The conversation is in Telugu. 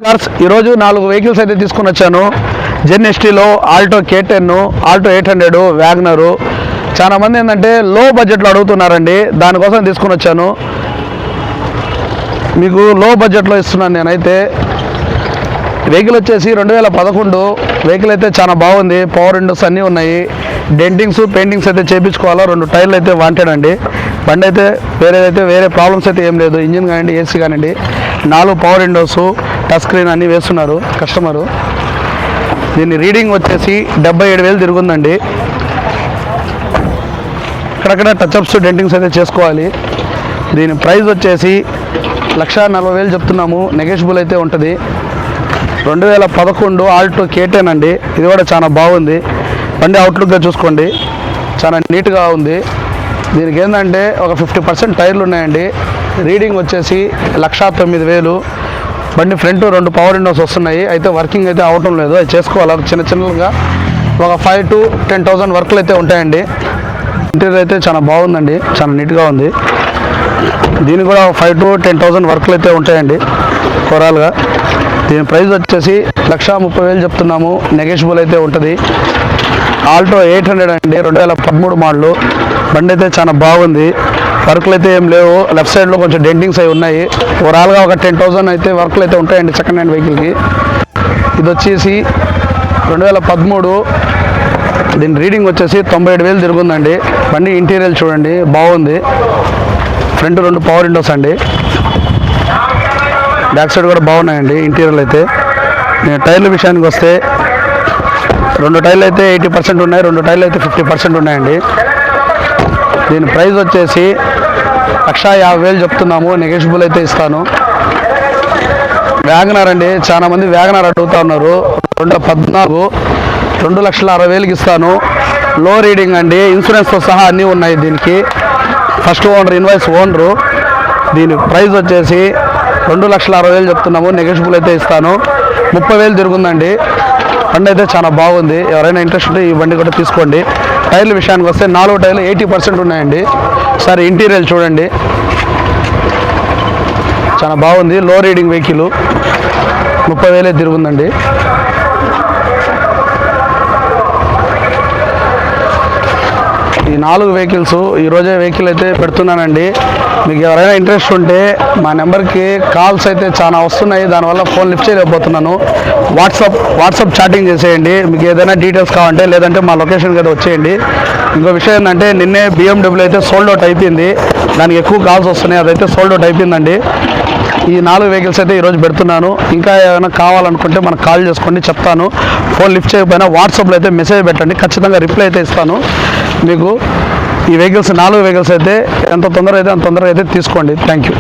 కార్స్ ఈరోజు 4 వెహికల్స్ అయితే తీసుకొని వచ్చాను. జెన్ ఎస్టీలో ఆల్టో K10, ఆల్టో 800, వ్యాగనరు. చాలా మంది ఏంటంటే లో బడ్జెట్లో అడుగుతున్నారండి, దానికోసం తీసుకొని వచ్చాను. మీకు లో బడ్జెట్లో ఇస్తున్నాను నేనైతే. వెహికల్ వచ్చేసి 2011 వెహికల్ అయితే చాలా బాగుంది. పవర్ విండోస్ అన్నీ ఉన్నాయి. డెంటింగ్స్ పెయింటింగ్స్ అయితే చేయించుకోవాలా. 2 టైర్లు అయితే వాంటెడ్ అండి. బండి అయితే వేరే ప్రాబ్లమ్స్ అయితే ఏం లేదు. ఇంజిన్ కానివ్వండి, ఏసీ కానివ్వండి, 4 పవర్ విండోస్, టచ్ స్క్రీన్ అన్నీ వేస్తున్నారు కస్టమరు. దీని రీడింగ్ వచ్చేసి 77,000 తిరుగుందండి. ఇక్కడక్కడ టచ్అప్స్ డెంటింగ్స్ అయితే చేసుకోవాలి. దీని ప్రైస్ వచ్చేసి 1,40,000 చెప్తున్నాము. నెగోషియబుల్ అయితే ఉంటుంది. 2011 ఆల్టో K10 అండి. ఇది కూడా చాలా బాగుంది. బండి అవుట్లుక్గా చూసుకోండి, చాలా నీట్గా ఉంది. దీనికి ఏంటంటే ఒక 50% టైర్లు ఉన్నాయండి. రీడింగ్ వచ్చేసి 1,09,000. బండి ఫ్రంట్ 2 పవర్ విండోస్ వస్తున్నాయి. అయితే వర్కింగ్ అయితే అవటం లేదు, అది చేసుకోవాలి. చిన్నగా ఒక 5,000 to 10,000 వర్క్లు అయితే ఉంటాయండి. ఇంటీరియర్ అయితే చాలా బాగుందండి, చాలా నీట్గా ఉంది. దీనికి కూడా 5,000 to 10,000 వర్క్లు అయితే ఉంటాయండి ఓవరాల్గా. దీని ప్రైస్ వచ్చేసి 1,30,000 చెప్తున్నాము. నెగోషియబుల్ అయితే ఉంటుంది. ఆల్టో 800 అండి, 2013 మోడలు. బండి అయితే చాలా బాగుంది. వర్క్లు అయితే ఏం లేవు. లెఫ్ట్ సైడ్లో కొంచెం డెంటింగ్స్ అవి ఉన్నాయి. ఓవరాల్గా ఒక 10,000 అయితే వర్క్లు అయితే ఉంటాయండి సెకండ్ హ్యాండ్ వెహికల్కి. ఇది వచ్చేసి 2013. దీని రీడింగ్ వచ్చేసి 97,000 తిరుగుందండి. బండి ఇంటీరియర్ చూడండి, బాగుంది. ఫ్రంట్ 2 పవర్ విండోస్ అండి. బ్యాక్ సైడ్ కూడా బాగున్నాయండి ఇంటీరియర్ అయితే. టైర్ల విషయానికి వస్తే 2 టైర్లు అయితే 80% ఉన్నాయి, 2 టైర్లు అయితే 50% ఉన్నాయండి. దీని ప్రైస్ వచ్చేసి 1,50,000 చెప్తున్నాము. నెగోషియబుల్ అయితే ఇస్తాను. వ్యాగనర్ అండి, చాలా మంది వ్యాగనర్ అడుగుతా ఉన్నారు. 2014 2,60,000కి ఇస్తాను. లో రీడింగ్ అండి, ఇన్సూరెన్స్తో సహా అన్నీ ఉన్నాయి దీనికి. First owner, invoice owner. దీని ప్రైస్ వచ్చేసి 2,60,000 చెప్తున్నాము. నెగోషియబుల్ అయితే ఇస్తాను. 30,000 తిరుగుందండి. బండి అయితే చాలా బాగుంది. ఎవరైనా ఇంట్రెస్ట్ ఉంటే ఈ బండి కూడా తీసుకోండి. టైర్ల విషయానికి వస్తే 4 టైర్లు 80% ఉన్నాయండి. సరే ఇంటీరియర్ చూడండి, చాలా బాగుంది. లో రీడింగ్ వెహికల్. 30,000 తిరుగుందండి. ఈ 4 వెహికల్స్ ఈరోజే వెహికల్ అయితే పెడుతున్నానండి. మీకు ఎవరైనా ఇంట్రెస్ట్ ఉంటే మా నెంబర్కి కాల్స్ అయితే చాలా వస్తున్నాయి, దానివల్ల ఫోన్ లిఫ్ట్ చేయలేకపోతున్నాను. వాట్సాప్ చాటింగ్ చేసేయండి. మీకు ఏదైనా డీటెయిల్స్ కావాలంటే, లేదంటే మా లొకేషన్కి అయితే వచ్చేయండి. ఇంకో విషయం ఏంటంటే, నిన్నే BMW అయితే సోల్డ్ అవుట్ అయిపోయింది. దానికి ఎక్కువ కాల్స్ వస్తున్నాయి, అదైతే సోల్డ్ అవుట్ అయిపోయిందండి. ఈ 4 వెహికల్స్ అయితే ఈరోజు పెడుతున్నాను. ఇంకా ఏమైనా కావాలనుకుంటే మనకు కాల్ చేసుకోండి, చెప్తాను. ఫోన్ లిఫ్ట్ చేయకపోయినా వాట్సాప్లో అయితే మెసేజ్ పెట్టండి, ఖచ్చితంగా రిప్లై అయితే ఇస్తాను మీకు. ఈ వెహికల్స్ 4 వెహికల్స్ అయితే ఎంత తొందరగా అయితే అంత తొందరగా అయితే తీసుకోండి. Thank you.